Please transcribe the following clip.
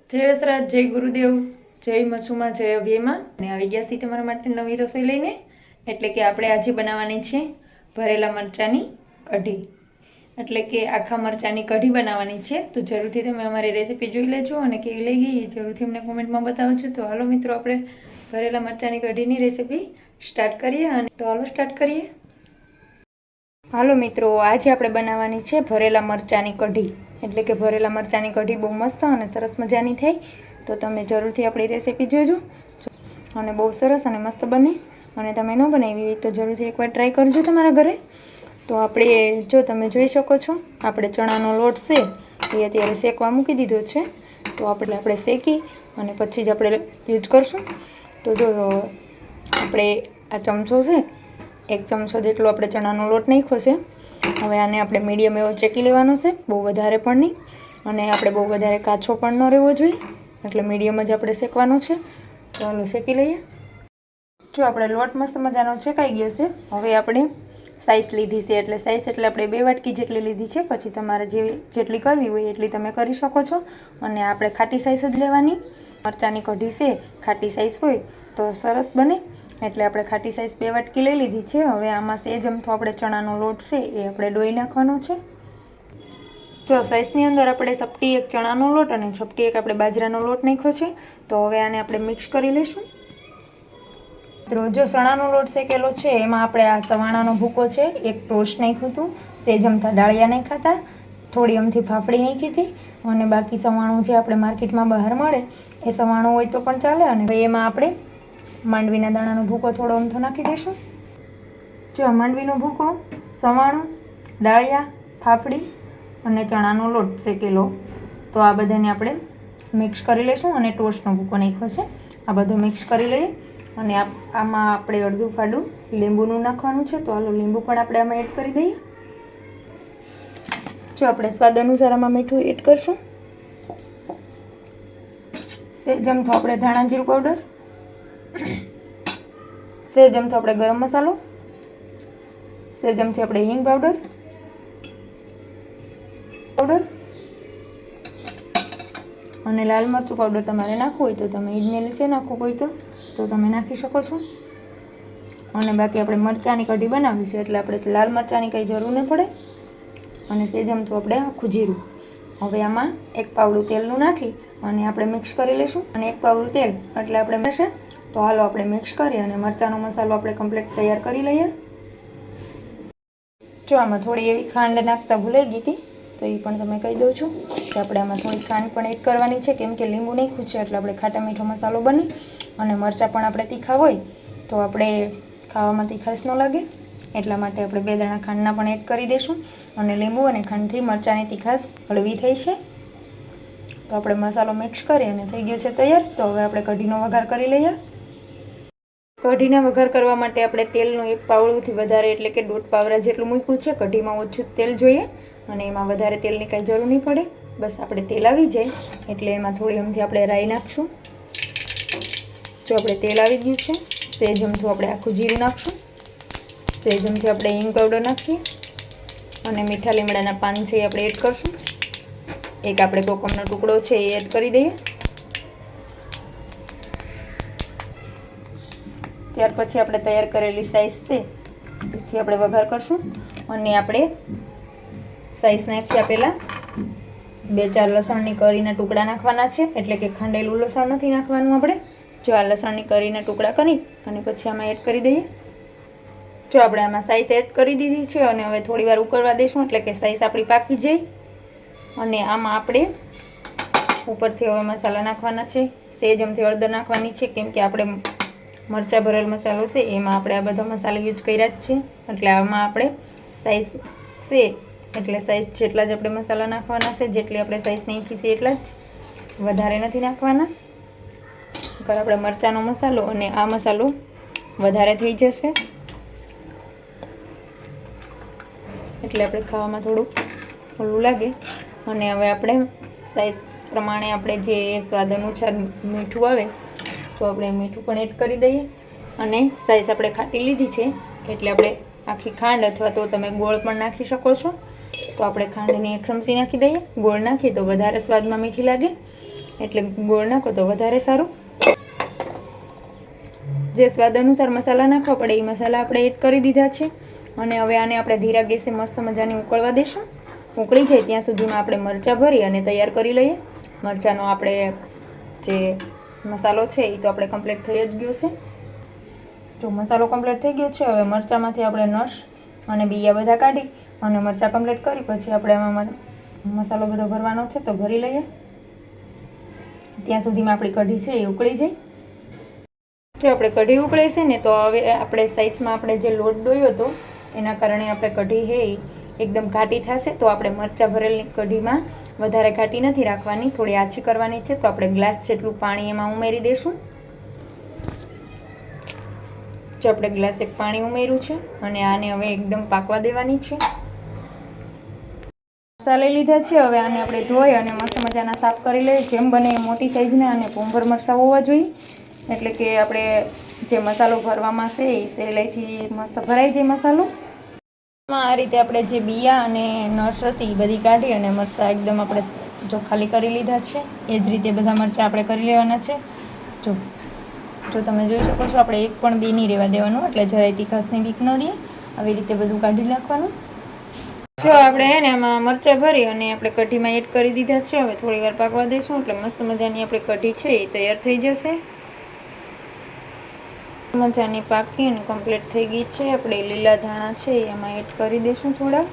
જય વસરાજ, જય ગુરુદેવ, જય મસુમા, જય અભયમાં. અને આવી ગયા છીએ તમારા માટે નવી રસોઈ લઈને. એટલે કે આપણે આજે બનાવવાની છે ભરેલા મરચાંની કઢી. એટલે કે આખા મરચાંની કઢી બનાવવાની છે. તો જરૂરથી તમે અમારી રેસીપી જોઈ લેજો અને કેવી લઈ ગઈ એ જરૂરથી અમને કોમેન્ટમાં બતાવજો. તો હાલો મિત્રો, આપણે ભરેલા મરચાંની કઢીની રેસીપી સ્ટાર્ટ કરીએ. અને તો હાલો સ્ટાર્ટ કરીએ. હાલો મિત્રો, આજે આપણે બનાવવાની છે ભરેલા મરચાંની કઢી. એટલે કે ભરેલા મરચાંની કઢી બહુ મસ્ત અને સરસ મજાની થાય. તો તમે જરૂરથી આપણી રેસીપી જોજો અને બહુ સરસ અને મસ્ત બને. અને તમે ન બનાવી હોય તો જરૂરથી એકવાર ટ્રાય કરજો તમારા ઘરે. તો આપણે જો તમે જોઈ શકો છો, આપણે ચણાનો લોટ છે એ અત્યારે શેકવા મૂકી દીધો છે. તો આપણે શેકી અને પછી જ આપણે યુઝ કરશું. તો જો આપણે આ ચમચો છે, 1 ચમચો જેટલો આપણે ચણાનો લોટ નાખ્યો છે. હવે આને આપણે મીડિયમ એવો ચેકી લેવાનો છે, બહુ વધારે પણ નહીં અને આપણે બહુ વધારે કાચો પણ ન રહેવો જોઈએ. એટલે મીડિયમ જ આપણે શેકવાનો છે. તો હાલો શેકી લઈએ. જો આપણે લોટ મસ્ત મજાનો શેકાઈ ગયો છે. હવે આપણે સાઈઝ લીધી છે, એટલે સાઈઝ એટલે આપણે 2 વાટકી જેટલી લીધી છે. પછી તમારે જેટલી કરવી હોય એટલી તમે કરી શકો છો. અને આપણે ખાટી સાઈઝ જ લેવાની. મરચાંની કઢી છે, ખાટી સાઈઝ હોય તો સરસ બને. એટલે આપણે ખાટી સાઈઝ 2 વાટકી લઈ લીધી છે. હવે આમાં સેજ અમથો આપણે ચણાનો લોટ છે એ આપણે ડોઈ નાખવાનો છે. જો સાઈઝની અંદર આપણે ચપટી 1 ચણાનો લોટ અને ચપટી 1 આપણે બાજરાનો લોટ નાખ્યો છે. તો હવે આને આપણે મિક્સ કરી લઈશું. જો ચણાનો લોટ શેકેલો છે એમાં આપણે આ સવાણાનો ભૂકો છે, 1 ટોસ્ટ નાખ્યું હતું, સેજ અમથા ડાળિયા નાખ્યા હતા, થોડી અમથી ફાફડી નાખી હતી. અને બાકી સવાણું જે આપણે માર્કેટમાં બહાર મળે એ સવાણું હોય તો પણ ચાલે. અને એમાં આપણે માંડવીના દાણાનો ભૂકો થોડો અમથો નાખી દઈશું. જો માંડવીનો ભૂકો, સવાણું, ડાળિયા, ફાફડી અને ચણાનો લોટ શેકેલો, તો આ બધાને આપણે મિક્સ કરી લઈશું. અને ટોસ્ટનો ભૂકો નાખ્યો છે, આ બધું મિક્સ કરી લઈએ. અને આમાં આપણે અડધું ફાડું લીંબુનું નાખવાનું છે. તો હાલો લીંબુ પણ આપણે આમાં એડ કરી દઈએ. જો આપણે સ્વાદ અનુસાર આમાં મીઠું એડ કરશું. સેજ અમથો આપણે ધાણા જીરું પાવડર, સેજ અમથો આપણે ગરમ મસાલો, સેજ અમથી આપણે હિંગ પાવડર અને લાલ મરચું પાવડર તમારે નાખવું હોય તો તમે ઈજને લીસે નાખવું હોય તો તમે નાખી શકો છો. અને બાકી આપણે મરચાંની કઢી બનાવી છે એટલે આપણે લાલ મરચાંની કંઈ જરૂર નહીં પડે. અને સેજ અમથું આપણે આખું જીરું. હવે આમાં 1 પાવડું તેલનું નાખી અને આપણે મિક્સ કરી લઈશું. અને 1 પાવડું તેલ એટલે આપણે મળશે. તો હાલો આપણે મિક્સ કરી અને મરચાંનો મસાલો આપણે કમ્પ્લીટ તૈયાર કરી લઈએ. જો આમાં થોડી એવી ખાંડ નાખતા ભૂલાઈ ગઈ હતી, તો એ પણ તમે કહી દઉં છું કે આપણે આમાં થોડી ખાંડ પણ એડ કરવાની છે. કેમ કે લીંબુ નાખ્યું છે એટલે આપણે ખાટા મીઠો મસાલો બને. અને મરચાં પણ આપણે તીખા હોય તો આપણે ખાવામાં તીખાશ ન લાગે. એટલા માટે આપણે 2 દાણા ખાંડના પણ એડ કરી દઈશું. અને લીંબુ અને ખાંડથી મરચાંની તીખાશ હળવી થઈ છે. તો આપણે મસાલો મિક્સ કરી અને થઈ ગયો છે તૈયાર. તો હવે આપણે કઢીનો વઘાર કરી લઈએ. કઢીના વઘાર કરવા માટે આપણે તેલનું 1 પાવડુંથી વધારે એટલે કે 1.5 પાવડા જેટલું મૂક્યું છે. કઢીમાં ઓછું તેલ જોઈએ અને એમાં વધારે તેલની કાંઈ જરૂર નહીં પડે. બસ આપણે તેલ આવી જાય એટલે એમાં થોડી અમથી આપણે રાઈ નાખશું. જો આપણે તેલ આવી ગયું છે, સેજ અમથું આપણે આખું જીરું નાખશું, સેજ અમથી આપણે હિંગ પાવડર નાખીએ અને મીઠા લીમડાના પાન છે એ આપણે એડ કરશું. 1 આપણે કોકમનો ટુકડો છે એ એડ કરી દઈએ. ત્યાર પછી આપણે તૈયાર કરેલી સાઈઝ છે એથી આપણે વઘાર કરશું. અને આપણે સાઈઝ નાખ્યા પહેલાં 2-4 લસણની કળીના ટુકડા નાખવાના છે. એટલે કે ખાંડેલું લસણ નથી નાખવાનું આપણે. જો આ લસણની કળીના ટુકડા કરી અને પછી આમાં એડ કરી દઈએ. જો આપણે આમાં સાઈઝ એડ કરી દીધી છે અને હવે થોડી વાર ઉકળવા દઈશું એટલે કે સાઈઝ આપણી પાકી જાય. અને આમાં આપણે ઉપરથી હવે મસાલા નાખવાના છે. સેજ અમથી હળદર નાખવાની છે, કેમ કે આપણે મરચાં ભરેલ મસાલો છે એમાં આપણે આ બધા મસાલા યુઝ કર્યા જ છે. એટલે આમાં આપણે સાઈઝ છે એટલે સાઈઝ જેટલા જ આપણે મસાલા નાખવાના છે, જેટલી આપણે સાઈઝ નાખી છે એટલા જ, વધારે નથી નાખવાના. પર આપણે મરચાંનો મસાલો અને આ મસાલો વધારે થઈ જશે એટલે આપણે ખાવામાં થોડું ઓલું લાગે. અને હવે આપણે સાઈઝ પ્રમાણે આપણે જે સ્વાદ અનુસાર મીઠું આવે તો આપણે મીઠું પણ એડ કરી દઈએ. અને સાઈઝ આપણે ખાટી લીધી છે એટલે આપણે આખી ખાંડ અથવા તો તમે ગોળ પણ નાખી શકો છો. તો આપણે ખાંડની 1 ચમચી નાખી દઈએ. ગોળ નાખીએ તો વધારે સ્વાદમાં મીઠી લાગે. એટલે ગોળ નાખો તો વધારે સારું. જે સ્વાદ અનુસાર મસાલા નાખવા પડે એ મસાલા આપણે એડ કરી દીધા છે. અને હવે આને આપણે ધીરા ગેસે મસ્ત મજાની ઉકળવા દઈશું. ઉકળી જાય ત્યાં સુધીમાં આપણે મરચાં ભરી અને તૈયાર કરી લઈએ. મરચાંનો આપણે જે મસાલો છે એ તો આપણે કમ્પ્લીટ થઈ જ ગયો છે. જો મસાલો કમ્પ્લીટ થઈ ગયો છે, હવે મરચાંમાંથી આપણે નસ અને બીયા બધા કાઢી અને મરચાં કમ્પ્લીટ કરી પછી આપણે આમાં મસાલો બધો ભરવાનો છે તો ભરી લઈએ. ત્યાં સુધીમાં આપણી કઢી છે એ ઉકળી જાય. જો આપણે કઢી ઉકળે છે ને તો હવે આપણે સાઈઝમાં આપણે જે લોટ ડોયો હતો એના કારણે આપણે કઢી છે એકદમ ઘાટી થશે. તો આપણે મરચાં ભરેલી કઢીમાં વધારે ઘાટી નથી રાખવાની, થોડી આછી કરવાની છે. તો આપણે ગ્લાસ જેટલું પાણી એમાં ઉમેરી દઈશું. જો આપણે ગ્લાસ એક પાણી ઉમેર્યું છે અને આને હવે એકદમ પાકવા દેવાની છે. મસાલા લીધા છે, હવે આને આપણે ધોઈ અને મસ્ત મજાના સાફ કરી લઈએ. જેમ બને એ મોટી સાઈઝના અને પોંભર મરચાં હોવા જોઈએ, એટલે કે આપણે જે મસાલો ભરવામાં છે એ સહેલાઈથી મસ્ત ભરાઈ જાય મસાલો. આ રીતે આપણે જે બીયા અને નસ હતી એ બધી કાઢી અને મરચાં એકદમ આપણે જો ખાલી કરી લીધા છે. એ જ રીતે બધા મરચાં આપણે કરી લેવાના છે. જો તમે જોઈ શકો છો આપણે એક પણ બી નહીં રહેવા દેવાનું, એટલે જરાય તીખાશની બીક ન રહે. આવી રીતે બધું કાઢી નાખવાનું. જો આપણે એને આમાં મરચાં ભરી અને આપણે કઢીમાં એડ કરી દીધા છે. હવે થોડી વાર પાકવા દઈશું એટલે મસ્ત મજાની આપણી કઢી છે એ તૈયાર થઈ જશે. મજાની પાકી અને કમ્પ્લીટ થઈ ગઈ છે. આપણે લીલા ધાણા છે એમાં એડ કરી દઈશું થોડા.